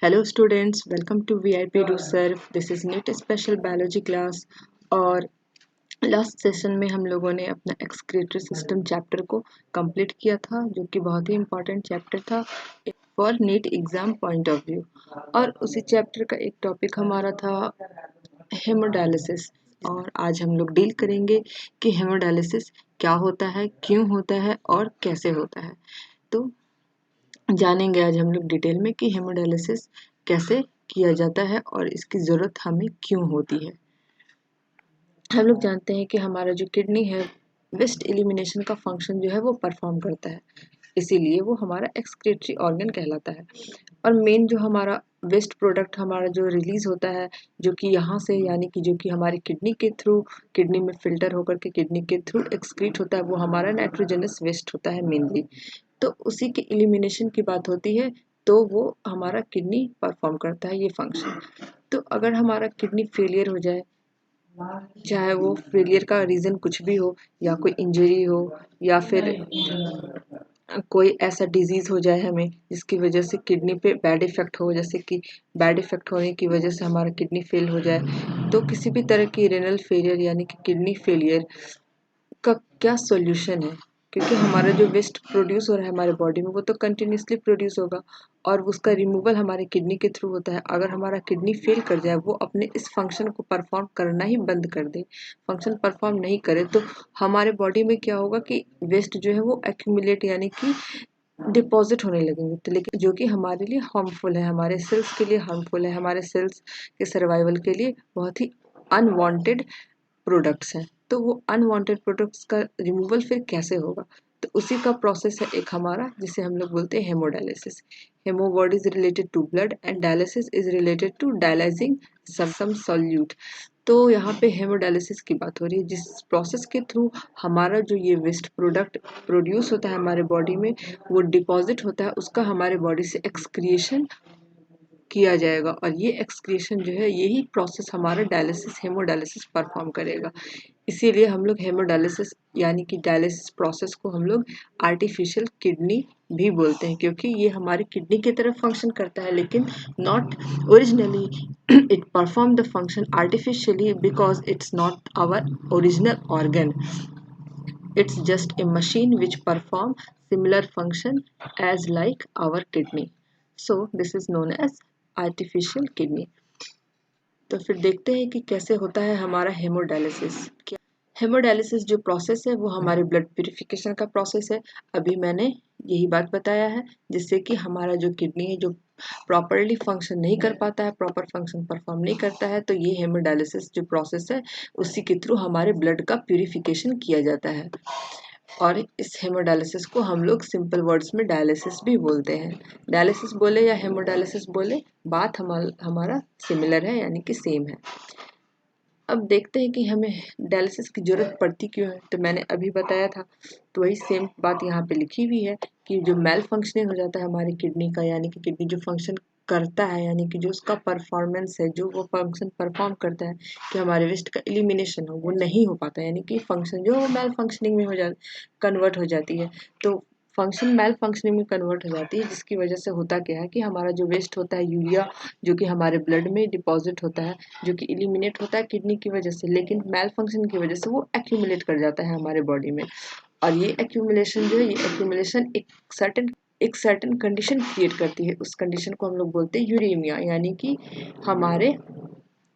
Hello students, welcome to VIP do serve. This is NEET special biology class. और last session में हम लोगों ने अपना एक्सक्रीटरी सिस्टम चैप्टर को कंप्लीट किया था, जो कि बहुत ही इम्पोर्टेंट चैप्टर था for NEET exam point of view. और उसी चैप्टर का एक टॉपिक हमारा था हेमोडायलिसिस। और आज हम लोग डील करेंगे कि हेमोडायलिसिस क्या होता है, क्यों होता है और कैसे होता है। तो जानेंगे आज हम लोग डिटेल में कि हेमोडायलिसिस कैसे किया जाता है और इसकी ज़रूरत हमें क्यों होती है। हम लोग जानते हैं कि हमारा जो किडनी है, वेस्ट एलिमिनेशन का फंक्शन जो है वो परफॉर्म करता है, इसीलिए वो हमारा एक्सक्रीटरी ऑर्गन कहलाता है। और मेन जो हमारा वेस्ट प्रोडक्ट हमारा जो रिलीज होता है, जो कि यहाँ से यानी कि जो कि हमारी किडनी के थ्रू, किडनी में फिल्टर होकर के किडनी के थ्रू एक्सक्रीट होता है, वो हमारा नाइट्रोजनस वेस्ट होता है मेनली। तो उसी के एलिमिनेशन की बात होती है, तो वो हमारा किडनी परफॉर्म करता है ये फंक्शन। तो अगर हमारा किडनी फेलियर हो जाए, चाहे वो फेलियर का रीज़न कुछ भी हो, या कोई इंजरी हो, या फिर कोई ऐसा डिजीज़ हो जाए हमें जिसकी वजह से किडनी पे बैड इफ़ेक्ट हो, जैसे कि बैड इफ़ेक्ट होने की वजह से हमारा किडनी फेल हो जाए, तो किसी भी तरह की रेनल फेलियर यानी कि किडनी फेलियर का क्या सॉल्यूशन है। क्योंकि हमारा जो वेस्ट प्रोड्यूस हो रहा है हमारे बॉडी में, वो तो कंटिन्यूसली प्रोड्यूस होगा और उसका रिमूवल हमारे किडनी के थ्रू होता है। अगर हमारा किडनी फेल कर जाए, वो अपने इस फंक्शन को परफॉर्म करना ही बंद कर दे, फंक्शन परफॉर्म नहीं करे, तो हमारे बॉडी में क्या होगा कि वेस्ट जो है वो एक्यूमुलेट यानी कि डिपॉजिट होने लगेंगे। तो लेकिन जो कि हमारे लिए हार्मफुल है, हमारे सेल्स के लिए हार्मफुल है, हमारे सेल्स के सर्वाइवल के लिए बहुत ही अनवांटेड प्रोडक्ट्स हैं। तो वो अनवांटेड प्रोडक्ट्स का रिमूवल फिर कैसे होगा, तो उसी का प्रोसेस है एक हमारा, जिसे हम लोग बोलते हैं haemodialysis. Haemo word is related to blood and dialysis is related to dialysing some solute. तो यहाँ पे हेमोडायलिसिस की बात हो रही है, जिस प्रोसेस के थ्रू हमारा जो ये वेस्ट प्रोडक्ट प्रोड्यूस होता है हमारे बॉडी में, वो डिपॉजिट होता है, उसका हमारे बॉडी से एक्सक्रिएशन किया जाएगा। और ये एक्सक्रीशन जो है, यही प्रोसेस हमारा डायलिसिस हेमोडायलिसिस परफॉर्म करेगा। इसीलिए हम लोग हेमोडायलिसिस यानी कि डायलिसिस प्रोसेस को हम लोग आर्टिफिशियल किडनी भी बोलते हैं, क्योंकि ये हमारी किडनी की तरह फंक्शन करता है, लेकिन not originally it perform the function artificially because it's not our original organ. It's just a machine which perform similar function as like our kidney. So this is known as artificial kidney. तो फिर देखते हैं कि कैसे होता है हमारा hemodialysis. Hemodialysis जो प्रोसेस है वो हमारे ब्लड प्यूरिफिकेशन का प्रोसेस है। अभी मैंने यही बात बताया है, जिससे कि हमारा जो किडनी है जो प्रॉपरली फंक्शन नहीं कर पाता है, प्रॉपर फंक्शन परफॉर्म नहीं करता है, तो ये हेमोडायलिसिस जो प्रोसेस है, उसी के थ्रू हमारे ब्लड का प्यूरिफिकेशन किया जाता है। और इस हेमोडायलिसिस को हम लोग सिंपल वर्ड्स में डायलिसिस भी बोलते हैं। डायलिसिस बोले या हेमोडायलिसिस बोले, बात हमारा सिमिलर है, यानी कि सेम है। अब देखते हैं कि हमें डायलिसिस की ज़रूरत पड़ती क्यों है। तो मैंने अभी बताया था, तो वही सेम बात यहाँ पे लिखी हुई है कि जो मेल फंक्शनिंग हो जाता है हमारी किडनी का, यानी कि किडनी जो फंक्शन करता है, यानी कि जो उसका परफॉर्मेंस है, जो वो फंक्शन परफॉर्म करता है कि हमारे वेस्ट का एलिमिनेशन हो, वो नहीं हो पाता, यानी कि फंक्शन जो मेल फंक्शनिंग में कन्वर्ट हो जाती है। तो फंक्शन मेल फंक्शनिंग में कन्वर्ट हो जाती है, जिसकी वजह से होता क्या है कि हमारा जो वेस्ट होता है यूरिया, जो कि हमारे ब्लड में डिपॉजिट होता है, जो कि एलिमिनेट होता है किडनी की वजह से, लेकिन मेल फंक्शन की वजह से वो एक्यूमुलेट कर जाता है हमारे बॉडी में। और ये एक्यूमुलेशन जो है, ये एक्यूमुलेशन एक सर्टेन कंडीशन क्रिएट करती है। उस कंडीशन को हम लोग बोलते हैं यूरेमिया, यानी कि हमारे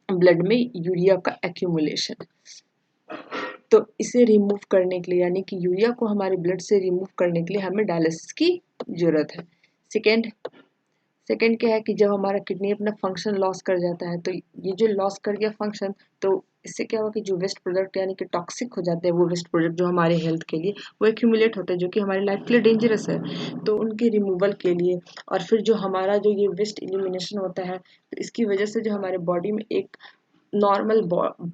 ब्लड में यूरिया का एक्यूमुलेशन। तो इसे रिमूव करने के लिए, यानी कि यूरिया को हमारे ब्लड से रिमूव करने के लिए हमें डायलिसिस की जरूरत है। सेकेंड क्या है कि जब हमारा किडनी अपना फंक्शन लॉस कर जाता है, तो ये जो लॉस कर गया फंक्शन, तो इससे क्या हुआ कि जो वेस्ट प्रोडक्ट यानी कि टॉक्सिक हो जाते हैं, वो वेस्ट प्रोडक्ट जो हमारे हेल्थ के लिए वो एक्यूमुलेट होते हैं, जो कि हमारी लाइफ के लिए डेंजरस है, तो उनके रिमूवल के लिए। और फिर जो हमारा जो ये वेस्ट एलिमिनेशन होता है, तो इसकी वजह से जो हमारे बॉडी में एक normal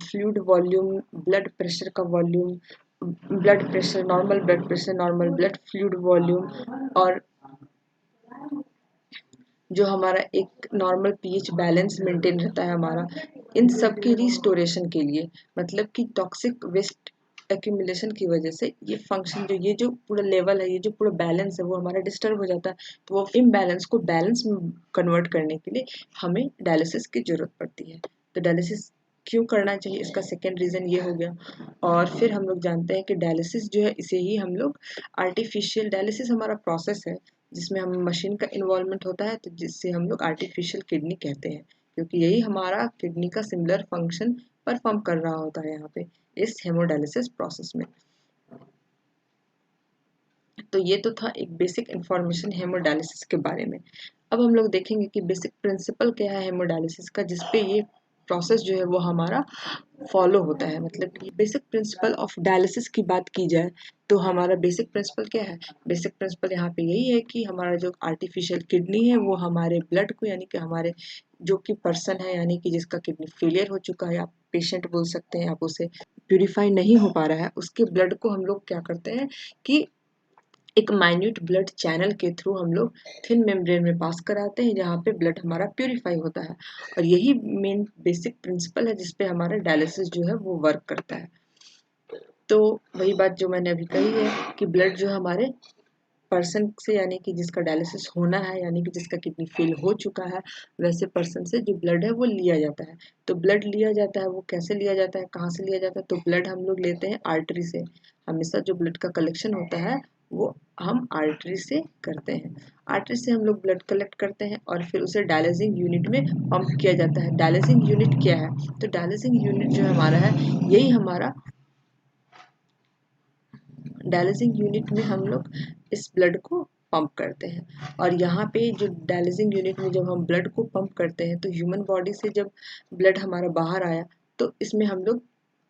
fluid volume, blood pressure का volume, blood pressure, normal blood pressure, normal blood fluid volume, और जो हमारा एक नॉर्मल पीएच बैलेंस मेंटेन रहता है हमारा, इन सब की रिस्टोरेशन के लिए, मतलब कि टॉक्सिक वेस्ट एक्यूमुलेशन की वजह से ये फंक्शन जो ये जो पूरा लेवल है, ये जो पूरा बैलेंस है वो हमारा डिस्टर्ब हो जाता है। तो वो इम्बैलेंस को बैलेंस में कन्वर्ट करने के लिए हमें डायलिसिस की ज़रूरत पड़ती है। तो डायलिसिस क्यों करना चाहिए, इसका सेकेंड रीज़न ये हो गया। और फिर हम लोग जानते हैं कि डायलिसिस जो है इसे ही हम लोग आर्टिफिशियल डायलिसिस हमारा प्रोसेस है जिसमें हम मशीन का इन्वॉल्वमेंट होता है, तो जिससे हम लोग आर्टिफिशियल किडनी कहते हैं, क्योंकि यही हमारा किडनी का सिमिलर फंक्शन परफॉर्म कर रहा होता है यहाँ पे इस हेमोडायलिसिस प्रोसेस में। तो ये तो था एक बेसिक इंफॉर्मेशन हेमोडायलिसिस के बारे में। अब हम लोग देखेंगे कि बेसिक प्रिंसिपल क्या है हेमोडायलिसिस का, जिसपे ये प्रोसेस जो है वो हमारा फॉलो होता है। मतलब कि बेसिक प्रिंसिपल ऑफ डायलिसिस की बात की जाए तो हमारा बेसिक प्रिंसिपल क्या है? बेसिक प्रिंसिपल यहाँ पे यही है कि हमारा जो आर्टिफिशियल किडनी है वो हमारे ब्लड को, यानी कि हमारे जो कि पर्सन है, यानी कि जिसका किडनी फेलियर हो चुका है, आप पेशेंट बोल सकते हैं, आप उसे प्यूरिफाई नहीं हो पा रहा है, उसके ब्लड को हम लोग क्या करते हैं कि एक माइन्यूट ब्लड चैनल के थ्रू हम लोग थिन मेम्ब्रेन में पास कराते हैं, जहाँ पे ब्लड हमारा प्यूरिफाई होता है। और यही मेन बेसिक प्रिंसिपल है जिसपे हमारा डायलिसिस जो है वो वर्क करता है। तो वही बात जो मैंने अभी कही है कि ब्लड जो हमारे पर्सन से, यानी कि जिसका डायलिसिस होना है, यानी कि जिसका किडनी फेल हो चुका है, वैसे पर्सन से जो ब्लड है वो लिया जाता है। तो ब्लड लिया जाता है, वो कैसे लिया जाता है, कहाँ से लिया जाता है? तो ब्लड हम लोग लेते हैं आर्टरी से। हमेशा जो ब्लड का कलेक्शन होता है वो हम आर्टरी से करते हैं। आर्टरी से हम लोग ब्लड कलेक्ट करते हैं और फिर उसे डायलिसिंग यूनिट में पंप किया जाता है। डायलिसिंग यूनिट क्या है? तो डायलिसिंग यूनिट जो हमारा है, यही हमारा डायलिसिंग यूनिट में हम लोग इस ब्लड को पंप करते हैं। और यहाँ पे जो डायलिसिंग यूनिट में जब हम ब्लड को पंप करते हैं तो ह्यूमन बॉडी से जब ब्लड हमारा बाहर आया तो इसमें हम लोग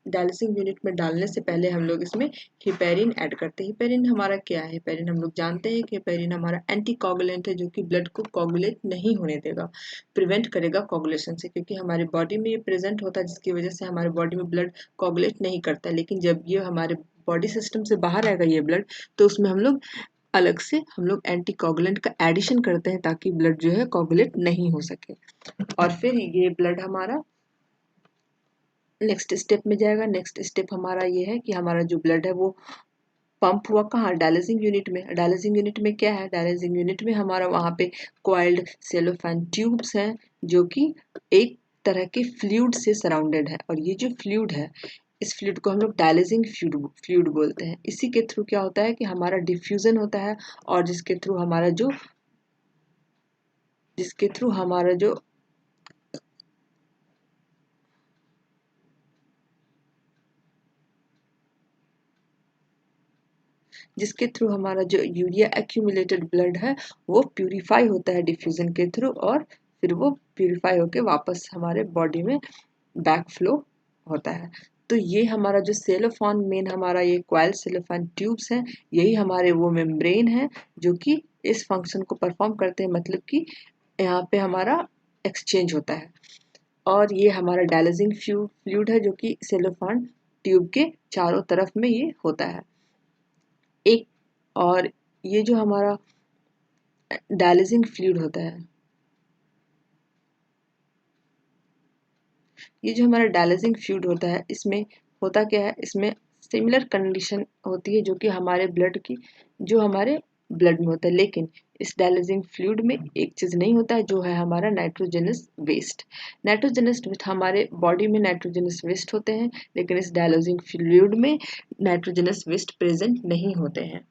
डायलिसिंग यूनिट में डालने से पहले हम लोग इसमें हिपेरिन ऐड करते हैं। हिपेरिन हमारा क्या है? हिपेरिन हम लोग जानते हैं कि हिपेरिन हमारा एंटीकोगुलेंट है, जो कि ब्लड को कोगुलेट नहीं होने देगा, प्रिवेंट करेगा कोगुलेशन से, क्योंकि हमारे बॉडी में ये प्रेजेंट होता है जिसकी वजह से हमारे बॉडी में ब्लड कोगुलेट नहीं करता है। लेकिन जब ये हमारे बॉडी सिस्टम से बाहर आएगा ये ब्लड, तो उसमें हम लोग अलग से हम लोग एंटीकोगुलेंट का एडिशन करते हैं ताकि ब्लड जो है कोगुलेट नहीं हो सके। और फिर ये ब्लड हमारा नेक्स्ट स्टेप में जाएगा। नेक्स्ट स्टेप हमारा ये है कि हमारा जो ब्लड है वो पंप हुआ कहाँ? डायलिसिंग यूनिट में। डायलिसिंग यूनिट में क्या है? डायलिसिंग यूनिट में हमारा वहाँ पे कॉइल्ड सेलोफैन ट्यूब्स हैं जो कि एक तरह के फ्लूइड से सराउंडेड है। और ये जो फ्लूइड है, इस फ्लूइड को हम लोग डायलिसिंग फ्लूइड बोलते हैं। इसी के थ्रू क्या होता है कि हमारा डिफ्यूजन होता है, और जिसके थ्रू हमारा जो यूरिया एक्यूमुलेटेड ब्लड है वो प्यूरिफाई होता है डिफ्यूजन के थ्रू, और फिर वो प्यूरिफाई होके वापस हमारे बॉडी में बैक फ्लो होता है। तो ये हमारा जो सेलोफॉन मेन हमारा ये क्वाइल सेलोफॉन ट्यूब्स हैं, यही हमारे वो मेम्ब्रेन है जो कि इस फंक्शन को परफॉर्म करते हैं। मतलब कि यहाँ पे हमारा एक्सचेंज होता है। और ये हमारा डायलिसिंग फ्लूइड है जो कि सेलोफॉन ट्यूब के चारों तरफ में ये होता है। एक और ये जो हमारा डायलिसिंग फ्लूइड होता है, ये जो हमारा डायलिसिंग फ्लूइड होता है, इसमें होता क्या है? इसमें सिमिलर कंडीशन होती है जो कि हमारे ब्लड की जो हमारे ब्लड में होता है। लेकिन इस डायलिसिंग फ्लूइड में एक चीज़ नहीं होता है जो है हमारा नाइट्रोजनस वेस्ट। नाइट्रोजनस वेस्ट हमारे बॉडी में नाइट्रोजनस वेस्ट होते हैं, लेकिन इस डायलिसिंग फ्लूइड में नाइट्रोजनस वेस्ट प्रेजेंट नहीं होते हैं।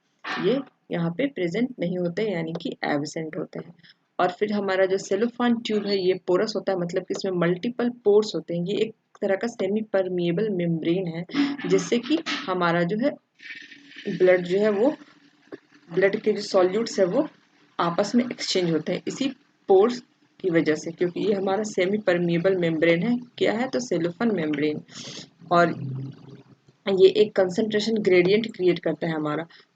ये यहाँ पे प्रेजेंट नहीं होते, यानी कि एब्सेंट होते हैं। और फिर हमारा जो सेलोफान ट्यूब है ये पोरस होता है, मतलब कि इसमें मल्टीपल पोर्स होते हैं। ये एक तरह का सेमी परमिएबल मेम्ब्रेन है जिससे कि हमारा जो है ब्लड जो है वो ब्लड के जो सॉल्यूट्स है वो आपस में एक्सचेंज होते हैं इसी पोर्स की वजह से, क्योंकि ये हमारा सेमी परमिएबल मेम्ब्रेन है। क्या है? तो सेलोफान मेम्ब्रेन। और ये एक कंसंट्रेशन ग्रेडियंट क्रिएट करता है।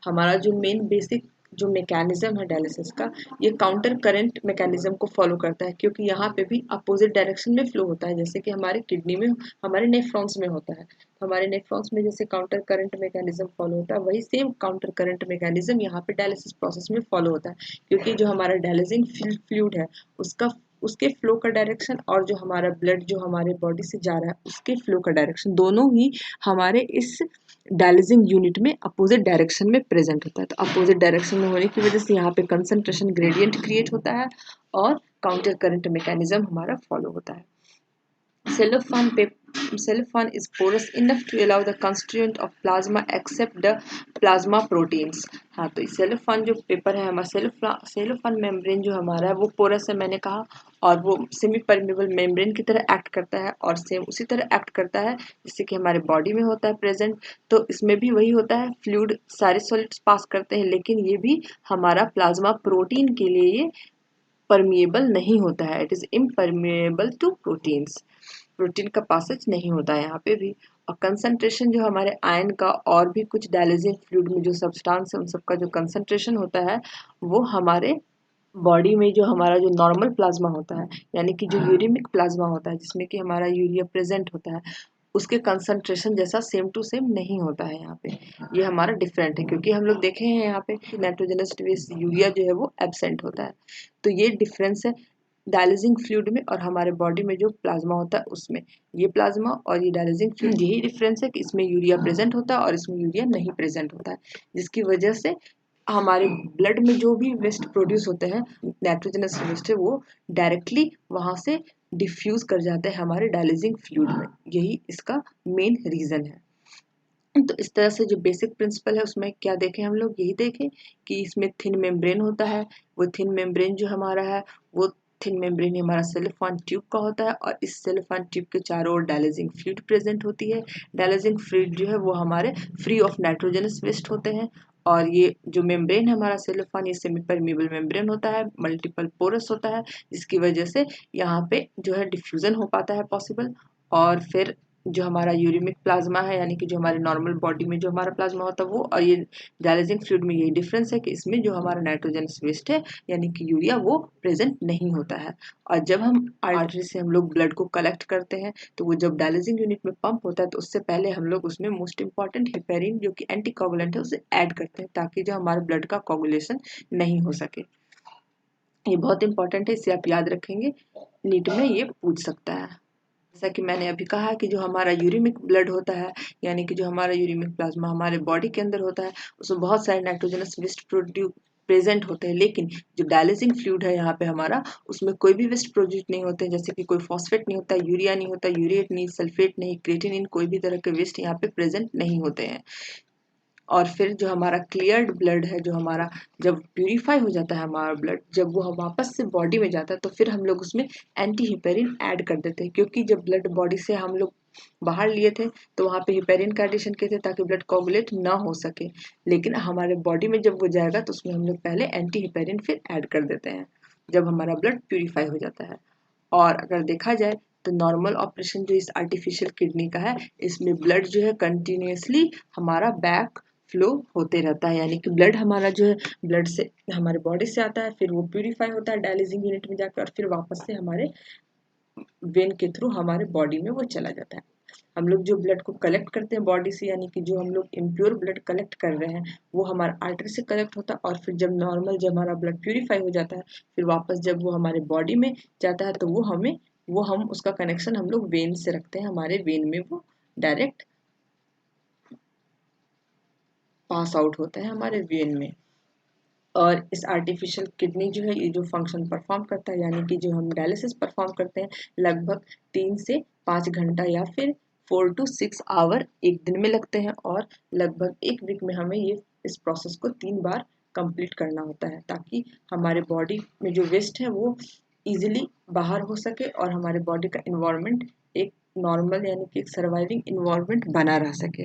हमारा जो मेन बेसिक जो मैकेनिज्म है डायलिसिस का, ये काउंटर करंट मैकेनिज्म को फॉलो करता है, क्योंकि यहाँ पे भी अपोजिट डायरेक्शन में फ्लो होता है, जैसे कि हमारे किडनी में हमारे नेफ्रॉन्स में होता है। तो हमारे नेफ्रॉन्स में जैसे काउंटर करंट मैकेनिज्म फॉलो होता है, वही सेम काउंटर करंट मैकेनिज्म यहाँ पे डायलिसिस प्रोसेस में फॉलो होता है, क्योंकि जो हमारा डायलिसिंग फ्लूइड है उसका उसके फ्लो का डायरेक्शन और जो हमारा ब्लड जो हमारे बॉडी से जा रहा है उसके फ्लो का डायरेक्शन दोनों ही हमारे इस डायलिसिंग यूनिट में अपोजिट डायरेक्शन में प्रेजेंट होता है। तो अपोजिट डायरेक्शन में होने की वजह से यहाँ पे कंसंट्रेशन ग्रेडियंट क्रिएट होता है और काउंटर करंट मैकेनिज्म हमारा फॉलो होता है। Cellophane is porous enough to allow the constituent of plasma except the plasma proteins। हाँ, तो सेलोफान जो पेपर है हमारा सेलोफान मेम्ब्रेन जो हमारा है वो पोरस है मैंने कहा, और वो सेमी परमेबल मेम्ब्रेन की तरह एक्ट करता है और सेम उसी तरह एक्ट करता है जैसे कि हमारे बॉडी में होता है प्रेजेंट। तो इसमें भी वही होता है, फ्लूइड सारे सॉलिड्स पास करते हैं, लेकिन ये भी हमारा प्लाज्मा प्रोटीन के लिए ये परमिएबल नहीं होता है। It is impermeable to proteins, protein का पासेज नहीं होता है यहाँ पे भी। और कंसंट्रेशन जो हमारे आयन का और भी कुछ डायलिसिंग फ्लूइड में जो सब्सटेंस है उन सबका जो कंसंट्रेशन होता है वो हमारे बॉडी में जो हमारा जो नॉर्मल प्लाज्मा होता है यानी कि जो यूरिमिक प्लाज्मा होता है जिसमें कि हमारा यूरिया प्रेजेंट होता है उसके कंसंट्रेशन जैसा सेम टू सेम नहीं होता है यहाँ पे। ये हमारा डिफरेंट है क्योंकि हम लोग देखे हैं यहाँ पे नाइट्रोजनस बेस यूरिया जो है वो एब्सेंट होता है। तो ये डिफरेंस है डायलिसिंग फ्लूइड में और हमारे बॉडी में जो प्लाज्मा होता है उसमें। ये प्लाज्मा और ये डायलिसिंग फ्लूइड यही डिफरेंस है कि इसमें यूरिया प्रेजेंट होता है और इसमें यूरिया नहीं प्रेजेंट होता है, जिसकी वजह से हमारे ब्लड में जो भी वेस्ट प्रोड्यूस होते हैं नाइट्रोजनस वेस्ट है वो डायरेक्टली वहां से डिफ्यूज कर जाते हैं हमारे डायलिसिंग फ्लूइड में। यही इसका मेन रीजन है। तो इस तरह से जो बेसिक प्रिंसिपल है उसमें क्या देखें हम लोग, यही देखें कि इसमें थिन मेम्ब्रेन होता है। वो थिन मेम्ब्रेन जो हमारा है वो थिन मेम्ब्रेन हमारा सेलोफान ट्यूब का होता है और इस सेलोफान ट्यूब के चारों ओर डायलिसिंग फ्लूइड प्रेजेंट होती है। डायलिसिंग फ्लूइड जो है वो हमारे फ्री ऑफ नाइट्रोजनस वेस्ट होते हैं और ये जो मेम्ब्रेन है हमारा सेलोफान ये सेमी परमिएबल मेम्ब्रेन होता है, मल्टीपल पोरस होता है, जिसकी वजह से यहाँ पे जो है डिफ्यूजन हो पाता है पॉसिबल। और फिर जो हमारा यूरिमिक प्लाज्मा है यानी कि जो हमारे नॉर्मल बॉडी में जो हमारा प्लाज्मा होता है वो और ये डायलिसिंग फ्लूइड में यही डिफरेंस है कि इसमें जो हमारा नाइट्रोजनस वेस्ट है यानी कि यूरिया वो प्रेजेंट नहीं होता है। और जब हम आर्टरी से हम लोग ब्लड को कलेक्ट करते हैं तो वो जब डायलिसिंग यूनिट में पंप होता है तो उससे पहले हम लोग उसमें मोस्ट इंपॉर्टेंट हेपेरिन जो कि एंटीकोगुलेंट है उसे ऐड करते हैं ताकि जो हमारे ब्लड का कोगुलेशन नहीं हो सके। ये बहुत इंपॉर्टेंट है, इसे आप याद रखेंगे, नीट में ये पूछ सकता है। जैसा कि मैंने अभी कहा कि जो हमारा यूरिमिक ब्लड होता है यानी कि जो हमारा यूरिमिक प्लाज्मा हमारे बॉडी के अंदर होता है उसमें बहुत सारे नाइट्रोजनस वेस्ट प्रेजेंट होते हैं, लेकिन जो डायलिसिंग फ्लूइड है यहाँ पे हमारा उसमें कोई भी वेस्ट प्रोड्यूस नहीं होते हैं, जैसे कि कोई फॉस्फेट नहीं होता, यूरिया नहीं होता, यूरिएट नहीं, सल्फेट नहीं, क्रिएटिनिन, कोई भी तरह के वेस्ट यहाँ पे प्रेजेंट नहीं होते हैं। और फिर जो हमारा क्लियर्ड ब्लड है जो हमारा जब प्यूरिफाई हो जाता है हमारा ब्लड जब वो वापस से बॉडी में जाता है तो फिर हम लोग उसमें एंटी हिपेरिन ऐड कर देते हैं, क्योंकि जब ब्लड बॉडी से हम लोग बाहर लिए थे तो वहाँ पे हिपेरिन का एडिशन किए थे ताकि ब्लड कोगुलेट ना हो सके, लेकिन हमारे बॉडी में जब वो जाएगा तो उसमें हम लोग पहले एंटी हिपेरिन फिर ऐड कर देते हैं जब हमारा ब्लड प्यूरिफाई हो जाता है। और अगर देखा जाए तो नॉर्मल ऑपरेशन जो इस आर्टिफिशियल किडनी का है इसमें ब्लड जो है कंटिन्यूसली हमारा बैक फ्लो होते रहता है, यानी कि ब्लड हमारा जो है ब्लड से हमारे बॉडी से आता है फिर वो प्यूरिफाई होता है डायलिसिंग यूनिट में जाकर और फिर वापस से हमारे वेन के थ्रू हमारे बॉडी में वो चला जाता है। हम लोग जो ब्लड को कलेक्ट करते हैं बॉडी से यानी कि जो हम लोग इम्प्योर ब्लड कलेक्ट कर रहे हैं वो हमारा आर्टरी से कलेक्ट होता है और फिर जब नॉर्मल जब हमारा ब्लड प्यूरिफाई हो जाता है फिर वापस जब वो हमारे बॉडी में जाता है तो वो हम उसका कनेक्शन हम लोग वेन से रखते हैं, हमारे वेन में वो डायरेक्ट पास आउट होता है हमारे वेन में। और इस आर्टिफिशियल किडनी जो है ये जो फंक्शन परफॉर्म करता है यानी कि जो हम डायलिसिस परफॉर्म करते हैं लगभग 3 से 5 घंटा या फिर 4 to 6 आवर एक दिन में लगते हैं और लगभग एक वीक में हमें ये इस प्रोसेस को 3 बार कंप्लीट करना होता है ताकि हमारे बॉडी में जो वेस्ट है वो इजीली बाहर हो सके और हमारे बॉडी का इन्वायरमेंट एक नॉर्मल यानी कि एक सर्वाइविंग इन्वायरमेंट बना रह सके।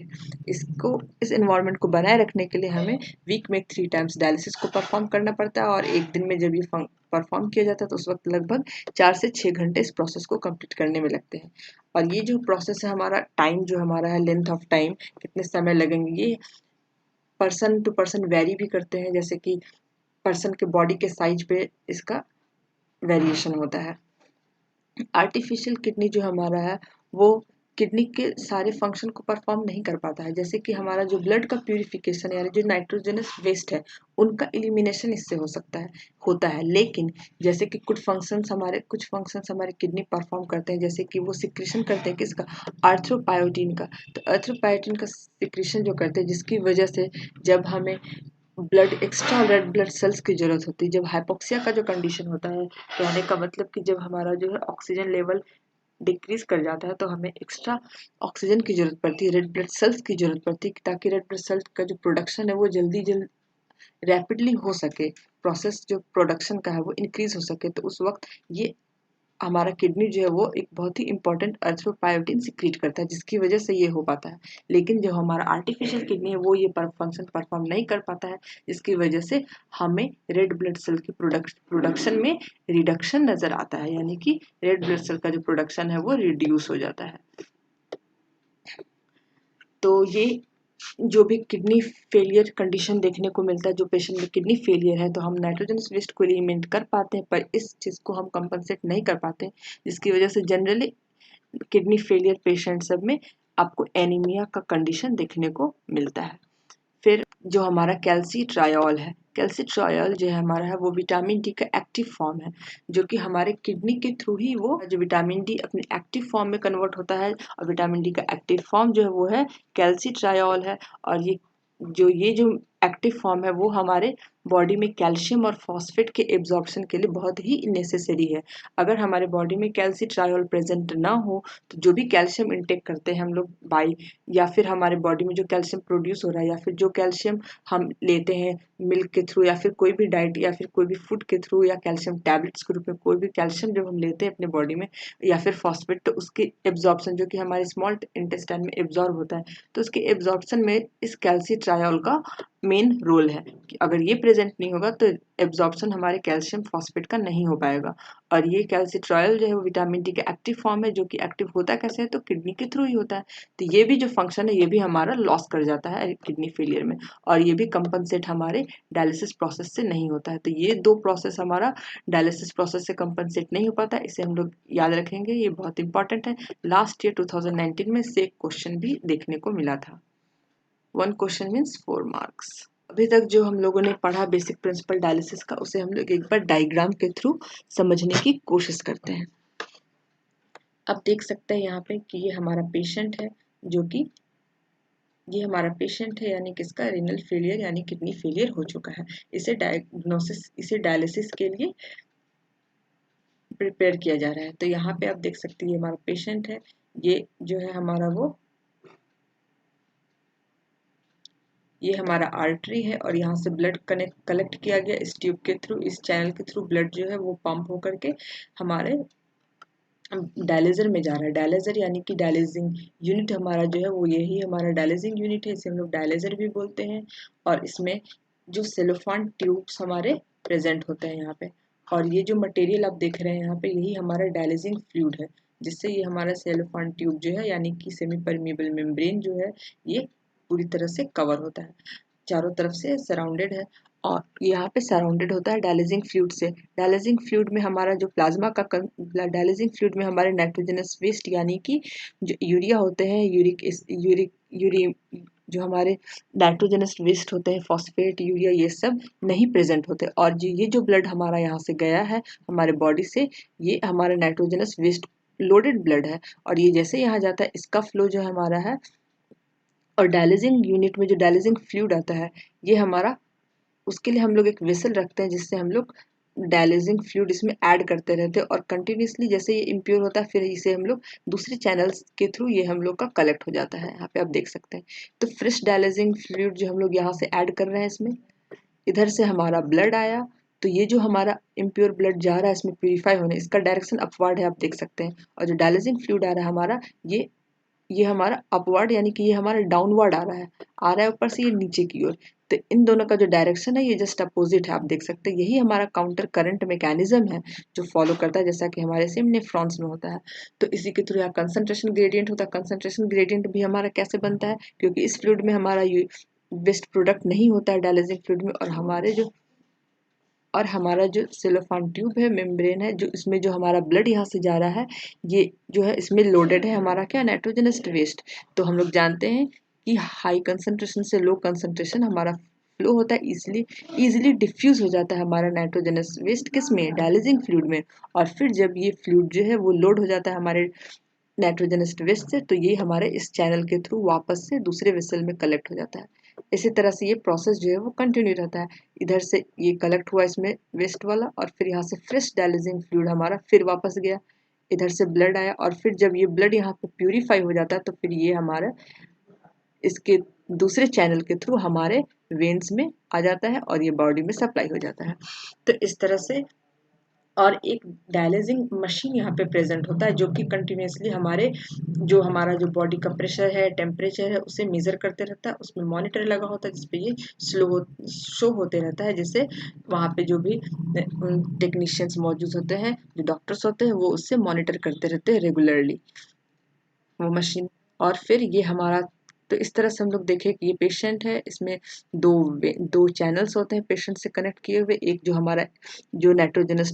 इस इन्वायरमेंट को बनाए रखने के लिए हमें वीक में 3 टाइम्स डायलिसिस को परफॉर्म करना पड़ता है और एक दिन में जब ये परफॉर्म किया जाता है तो उस वक्त लगभग 4 से 6 घंटे इस प्रोसेस को कंप्लीट करने में लगते हैं। और ये जो प्रोसेस है हमारा टाइम जो हमारा है लेंथ ऑफ टाइम कितने समय लगेंगे ये पर्सन टू पर्सन वेरी भी करते हैं, जैसे कि पर्सन के बॉडी के साइज पे इसका वेरिएशन होता है। आर्टिफिशियल किडनी जो हमारा है वो किडनी के सारे फंक्शन को परफॉर्म नहीं कर पाता है। जैसे कि हमारा जो ब्लड का प्यूरिफिकेशन यानी जो नाइट्रोजनस वेस्ट है उनका एलिमिनेशन इससे हो सकता है होता है। लेकिन जैसे कि कुछ फंक्शंस हमारे किडनी परफॉर्म करते हैं, जैसे कि वो सिक्रीशन करते हैं किसका, एरिथ्रोपायोटिन का। तो एरिथ्रोपायोटिन का सिक्रीशन जो करते हैं जिसकी वजह से जब हमें एक्स्ट्रा रेड ब्लड सेल्स की जरूरत होती है, जब हाइपोक्सिया का जो कंडीशन होता है, कहने का मतलब कि जब हमारा जो है ऑक्सीजन लेवल डिक्रीज कर जाता है तो हमें एक्स्ट्रा ऑक्सीजन की जरूरत पड़ती है, रेड ब्लड सेल्स की जरूरत पड़ती है, ताकि रेड ब्लड सेल्स का जो प्रोडक्शन है वो जल्दी रैपिडली हो सके, प्रोसेस जो प्रोडक्शन का है वो इंक्रीज हो सके। तो उस वक्त ये हमारा किडनी जो है वो एक बहुत ही इंपॉर्टेंट एरिथ्रोपायोटिन सिक्रीट करता है, जिसकी वजह से ये हो पाता है। लेकिन जो हमारा आर्टिफिशियल किडनी है वो ये फंक्शन परफॉर्म नहीं कर पाता है, जिसकी वजह से हमें रेड ब्लड सेल की प्रोडक्शन में रिडक्शन नजर आता है, यानी कि रेड ब्लड सेल का जो प्रोडक्शन है वो रिड्यूस हो जाता है। तो ये जो भी किडनी फेलियर कंडीशन देखने को मिलता है, जो पेशेंट में किडनी फेलियर है, तो हम नाइट्रोजनस वेस्ट को एलिमिनेट कर पाते हैं, पर इस चीज़ को हम कंपनसेट नहीं कर पाते, जिसकी वजह से जनरली किडनी फेलियर पेशेंट सब में आपको एनीमिया का कंडीशन देखने को मिलता है। फिर जो हमारा कैल्सिट्रायोल है, कैल्सिट्रायोल जो है हमारा है वो विटामिन डी का एक्टिव फॉर्म है, जो कि हमारे किडनी के थ्रू ही वो जो विटामिन डी अपने एक्टिव फॉर्म में कन्वर्ट होता है। और विटामिन डी का एक्टिव फॉर्म जो है वो है कैल्सिट्रायोल है। और ये जो एक्टिव फॉर्म है वो हमारे बॉडी में कैल्शियम और फॉस्फेट के एब्जॉर्प्शन के लिए बहुत ही नेसेसरी है। अगर हमारे बॉडी में कैल्सिट्रायोल प्रेजेंट ना हो तो जो भी कैल्शियम इंटेक करते हैं हम लोग बाई, या फिर हमारे बॉडी में जो कैल्शियम प्रोड्यूस हो रहा है, या फिर जो कैल्शियम हम लेते हैं मिल्क के थ्रू, या फिर कोई भी डाइट या फिर कोई भी फूड के थ्रू, या कैल्शियम टैबलेट्स के रूप में कोई भी कैल्शियम जब हम लेते हैं अपने बॉडी में, या फिर फॉस्फेट, तो उसके एब्जॉर्प्शन जो कि हमारे स्मॉल इंटेस्टाइन में एब्जॉर्ब होता है, तो उसके एब्जॉर्प्शन में इस कैल्सिट्रायोल का मेन रोल है कि अगर ये प्रेजेंट नहीं होगा तो एब्जॉर्प्शन हमारे कैल्शियम फॉस्फेट का नहीं हो पाएगा। और ये कैल्सिट्रायोल जो है वो विटामिन डी का एक्टिव फॉर्म है, जो कि एक्टिव होता कैसे है, तो किडनी के थ्रू ही होता है। तो ये भी जो फंक्शन है ये भी हमारा लॉस कर जाता है किडनी फेलियर में, और ये भी कंपनसेट हमारे डायलिसिस प्रोसेस से नहीं होता है। तो ये दो प्रोसेस हमारा डायलिसिस प्रोसेस से कंपनसेट नहीं हो पाता, इसे हम लोग याद रखेंगे, ये बहुत इंपॉर्टेंट है। लास्ट ईयर 2019 में से एक क्वेश्चन भी देखने को मिला था। 1 क्वेश्चन मीन्स 4 मार्क्स। अभी तक जो हम लोगों ने पढ़ा बेसिक प्रिंसिपल डायलिसिस का, उसे हम लोग एक बार डायग्राम के थ्रू समझने की कोशिश करते हैं। अब देख सकते हैं यहाँ पे कि ये हमारा पेशेंट है, जो कि ये हमारा पेशेंट है यानी किसका, रीनल फेलियर यानी किडनी फेलियर हो चुका है। इसे डायलिसिस के लिए प्रिपेयर किया जा रहा है। तो यहाँ पे आप देख सकते हैं ये हमारा पेशेंट है, ये जो है हमारा ये हमारा आर्टरी है, और यहाँ से ब्लड कलेक्ट किया गया इस ट्यूब के थ्रू, इस चैनल के थ्रू ब्लड जो है वो पंप होकर के हमारे डायलिजर में जा रहा है। डायलिजर यानी कि डायलिजिंग यूनिट हमारा जो है वो यही हमारा डायलिजिंग यूनिट है, इसे हम लोग डायलिजर भी बोलते हैं। और इसमें जो सेलोफान ट्यूब्स हमारे प्रेजेंट होते हैं यहाँ पे, और ये जो मटेरियल आप देख रहे हैं यहाँ पे यही हमारा डायलिजिंग फ्लूइड है, जिससे ये हमारा सेलोफान ट्यूब जो है यानी कि सेमी परमिएबल मेम्ब्रेन जो है ये पूरी तरह से कवर होता है, चारों तरफ से सराउंडेड है। और यहाँ पे सराउंडेड होता है डायलिजिंग फ्लूइड से। डायलिजिंग फ्लूइड में हमारा जो प्लाज्मा का डायलिजिंग फ्लूइड में हमारे नाइट्रोजनस वेस्ट यानी कि जो यूरिया होते हैं, जो हमारे नाइट्रोजनस वेस्ट होते हैं, फॉस्फेट, यूरिया, ये सब नहीं प्रेजेंट होते। और ये जो ब्लड हमारा यहाँ से गया है हमारे बॉडी से, ये हमारा नाइट्रोजनस वेस्ट लोडेड ब्लड है, और ये जैसे यहाँ जाता है इसका फ्लो जो हमारा है, और डायलिजिंग यूनिट में जो डायलिजिंग फ्लूइड आता है ये हमारा, उसके लिए हम लोग एक वेसल रखते हैं जिससे हम लोग डायलिजिंग फ्लूइड इसमें ऐड करते रहते हैं, और कंटिन्यूसली जैसे ये इम्प्योर होता है फिर इसे हम लोग दूसरे चैनल्स के थ्रू ये हम लोग का कलेक्ट हो जाता है। यहाँ पे आप देख सकते हैं। तो फ्रेश डायलिजिंग फ्लूइड जो हम लोग यहाँ से ऐड कर रहे हैं इसमें, इधर से हमारा ब्लड आया, तो ये जो हमारा इम्प्योर ब्लड जा रहा है इसमें प्यूरिफाई होने, इसका डायरेक्शन अपवर्ड है, आप देख सकते हैं। और जो डायलिजिंग फ्लूइड आ रहा है हमारा, ये हमारा अपवर्ड यानी कि ये हमारा डाउनवर्ड आ रहा है ऊपर से ये नीचे की ओर। तो इन दोनों का जो डायरेक्शन है ये जस्ट अपोजिट है, आप देख सकते हैं। यही हमारा काउंटर करंट मैकेनिज्म है जो फॉलो करता है, जैसा कि हमारे सेम नेफ्रॉन्स में होता है। तो इसी के थ्रू यहाँ कंसंट्रेशन ग्रेडियंट होता है। कंसंट्रेशन ग्रेडियंट भी हमारा कैसे बनता है, क्योंकि इस फ्लूइड में हमारा वेस्ट प्रोडक्ट नहीं होता है डायलिजिंग फ्लूइड में, और हमारे जो और हमारा जो सेलोफान ट्यूब है, मेम्ब्रेन है, जो इसमें जो हमारा ब्लड यहाँ से जा रहा है, ये जो है इसमें लोडेड है हमारा क्या, नाइट्रोजनस वेस्ट। तो हम लोग जानते हैं कि हाई कंसंट्रेशन से लो कंसंट्रेशन हमारा फ्लो होता है, इसलिए इजीली डिफ्यूज हो जाता है हमारा नाइट्रोजनस वेस्ट किस में, डायलिसिंग फ्लूइड में। और फिर जब ये फ्लूइड जो है वो लोड हो जाता है हमारे नाइट्रोजनस वेस्ट से, तो ये हमारे इस चैनल के थ्रू वापस से दूसरे वेसल में कलेक्ट हो जाता है। इसी तरह से ये प्रोसेस जो है वो कंटिन्यू रहता है। इधर से ये कलेक्ट हुआ इसमें वेस्ट वाला, और फिर यहाँ से फ्रेश डायलिसिंग फ्लूइड हमारा फिर वापस गया, इधर से ब्लड आया, और फिर जब ये ब्लड यहाँ पे प्यूरिफाई हो जाता है तो फिर ये हमारा इसके दूसरे चैनल के थ्रू हमारे वेन्स में आ जाता है और ये बॉडी में सप्लाई हो जाता है। तो इस तरह से, और एक डायलिसिंग मशीन यहाँ पे प्रेजेंट होता है जो कि कंटिन्यूसली हमारे जो हमारा जो बॉडी का प्रेशर है, टेम्परेचर है, उसे मेजर करते रहता है। उसमें मॉनिटर लगा होता है जिसपे ये शो होते रहता है, जिससे वहाँ पे जो भी टेक्नीशियंस मौजूद होते हैं, जो डॉक्टर्स होते हैं, वो उससे मॉनिटर करते रहते हैं रेगुलरली वो मशीन। और फिर ये हमारा, तो इस तरह से हम लोग देखें कि ये पेशेंट है, इसमें दो चैनल्स होते हैं पेशेंट से कनेक्ट किए हुए। एक जो हमारा जो नाइट्रोजनस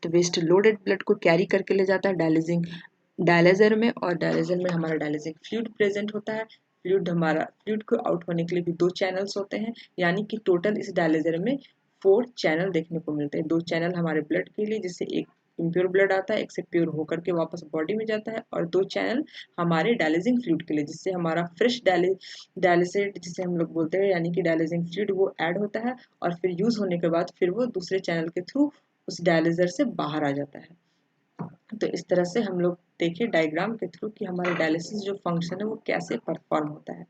वेस्ट लोडेड ब्लड को कैरी करके ले जाता है डायलिजर में, और डायलिजर में हमारा डायलिसिंग फ्लूइड प्रेजेंट होता है। फ्लूइड को आउट होने के लिए भी दो चैनल्स होते हैं, यानी कि टोटल इस डायलिजर में 4 चैनल देखने को मिलते हैं। 2 चैनल हमारे ब्लड के लिए, जिससे एक इम्प्योर ब्लड आता है, एक से प्योर होकर के वापस बॉडी में जाता है, और 2 चैनल हमारे डायलिसिंग फ्लूइड के लिए, जिससे हमारा फ्रेश डायलिसेट जिसे हम लोग बोलते हैं, यानी कि डायलिसिंग फ्लूइड वो ऐड होता है, और फिर यूज होने के बाद फिर वो दूसरे चैनल के थ्रू उस डायलिजर से बाहर आ जाता है। तो इस तरह से हम लोग देखिए डायग्राम के थ्रू कि हमारे डायलिसिस जो फंक्शन है वो कैसे परफॉर्म होता है।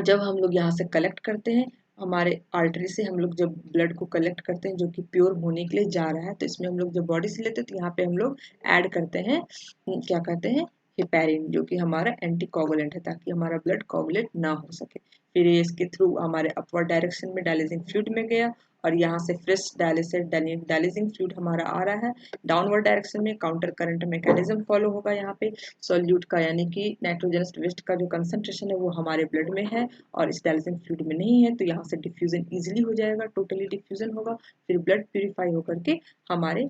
जब हम लोग यहाँ से कलेक्ट करते हैं, हमारे आर्टरी से हम लोग जब ब्लड को कलेक्ट करते हैं जो कि प्योर होने के लिए जा रहा है, तो इसमें हम लोग जब बॉडी से लेते हैं तो यहाँ पे हम लोग ऐड करते हैं, क्या कहते हैं, हेपेरिन, जो कि हमारा एंटीकोगुलेंट है, ताकि हमारा ब्लड कोगुलेट ना हो सके। फिर ये इसके थ्रू हमारे अपवर्ड डायरेक्शन में डायलिसिंग फ्लूइड में गया, और यहाँ से फ्रेश डायलिसिंग फ्लूइड हमारा आ रहा है डाउनवर्ड डायरेक्शन में। काउंटर करंट मैकेनिज्म फॉलो होगा यहाँ पे सॉल्यूट का, यानी कि नाइट्रोजनस वेस्ट का जो कंसंट्रेशन है वो हमारे ब्लड में है और इस डायलिसिंग फ्लूइड में नहीं है, तो यहाँ से डिफ्यूजन इजीली हो जाएगा, टोटली डिफ्यूजन होगा। फिर ब्लड प्यूरिफाई होकर के हमारे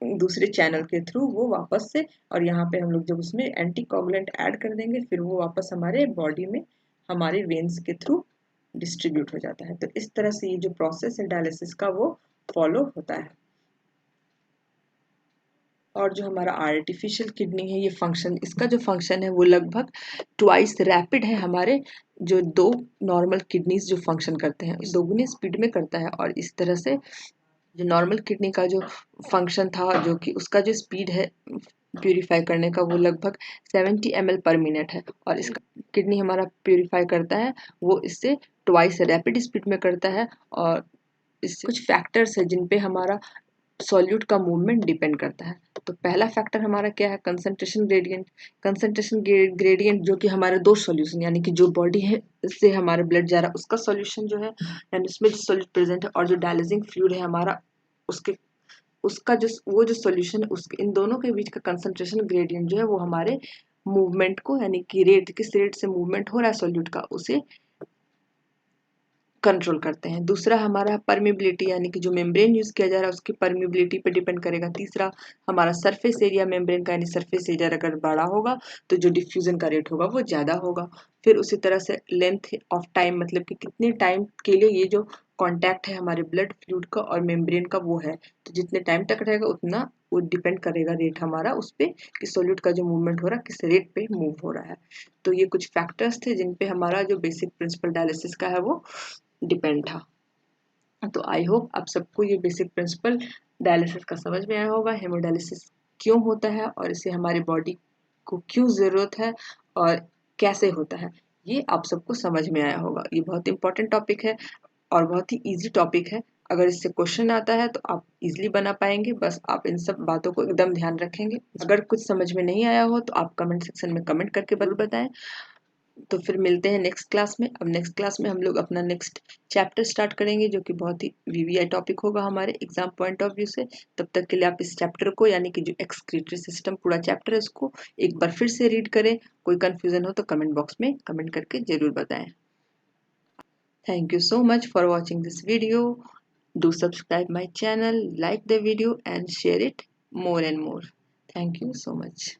दूसरे चैनल के थ्रू वो वापस से, और यहाँ पे हम लोग जब उसमें एंटीकोगुलेंट ऐड कर देंगे, फिर वो वापस हमारे बॉडी में हमारे वेन्स के थ्रू डिस्ट्रीब्यूट हो जाता है। तो इस तरह से ये जो प्रोसेस है डायलिसिस का वो फॉलो होता है। और जो हमारा आर्टिफिशियल किडनी है, ये फंक्शन, इसका जो फंक्शन है वो लगभग ट्वाइस रैपिड है हमारे जो 2 नॉर्मल किडनीज जो फंक्शन करते हैं, दोगुनी स्पीड में करता है। और इस तरह से जो नॉर्मल किडनी का जो फंक्शन था, जो कि उसका जो स्पीड है प्यूरिफाई करने का, वो लगभग 70 ml पर मिनट है, और इसका किडनी हमारा प्यूरिफाई करता है वो इससे ट्वाइस रैपिड स्पीड में करता है। और इससे कुछ फैक्टर्स है जिन पे हमारा सॉल्यूट का मूवमेंट डिपेंड करता है। तो पहला फैक्टर हमारा क्या है, कंसंट्रेशन ग्रेडियंट। कंसंट्रेशन ग्रेडियंट जो कि हमारे 2 सॉल्यूशन, यानी कि जो बॉडी है से हमारा ब्लड जा रहा है उसका सॉल्यूशन जो है, यानी उसमें जो सॉल्यूट प्रेजेंट है, और जो डायलिसिंग फ्लूइड है हमारा उसके उसका जो वो जो सॉल्यूशन है, उसके इन दोनों के बीच का कंसंट्रेशन ग्रेडियंट जो है वो हमारे मूवमेंट को, यानी कि रेट, किस रेट से मूवमेंट हो रहा है सॉल्यूट का, उसे कंट्रोल करते हैं। दूसरा हमारा परमिबिलिटी, यानी कि जो मेम्ब्रेन यूज किया जा रहा है उसकी परमिबिलिटी पे डिपेंड करेगा। तीसरा हमारा सरफेस एरिया मेम्ब्रेन का, यानी सरफेस एरिया अगर बड़ा होगा तो जो डिफ्यूजन का रेट होगा वो ज़्यादा होगा। फिर उसी तरह से लेंथ ऑफ टाइम, मतलब कि कितने टाइम के लिए ये जो कॉन्टैक्ट है हमारे ब्लड फ्लूइड का और मेम्ब्रेन का वो है, तो जितने टाइम तक रहेगा उतना वो डिपेंड करेगा रेट हमारा उस पर कि सॉल्यूट का जो मूवमेंट हो रहा है किस रेट पे मूव हो रहा है। तो ये कुछ फैक्टर्स थे जिन पे हमारा जो बेसिक प्रिंसिपल डायलिसिस का है वो डिपेंड था। तो आई होप आप सबको ये बेसिक प्रिंसिपल डायलिसिस का समझ में आया होगा, हेमोडायलिसिस क्यों होता है और इसे हमारी बॉडी को क्यों ज़रूरत है और कैसे होता है, ये आप सबको समझ में आया होगा। ये बहुत इंपॉर्टेंट टॉपिक है और बहुत ही इजी टॉपिक है। अगर इससे क्वेश्चन आता है तो आप इजीली बना पाएंगे, बस आप इन सब बातों को एकदम ध्यान रखेंगे। अगर कुछ समझ में नहीं आया हो तो आप कमेंट सेक्शन में कमेंट करके जरूर बताएं। तो फिर मिलते हैं नेक्स्ट क्लास में। अब नेक्स्ट क्लास में हम लोग अपना नेक्स्ट चैप्टर स्टार्ट करेंगे, जो कि बहुत ही वीवीआई टॉपिक होगा हमारे एग्जाम पॉइंट ऑफ व्यू से। तब तक के लिए आप इस चैप्टर को, यानी कि जो एक्सक्रीटरी सिस्टम पूरा चैप्टर है, उसको एक बार फिर से रीड करें। कोई कंफ्यूजन हो तो कमेंट बॉक्स में कमेंट करके जरूर बताएं। Thank you so much for watching this video. Do subscribe my channel, like the video and share it more and more. Thank you so much.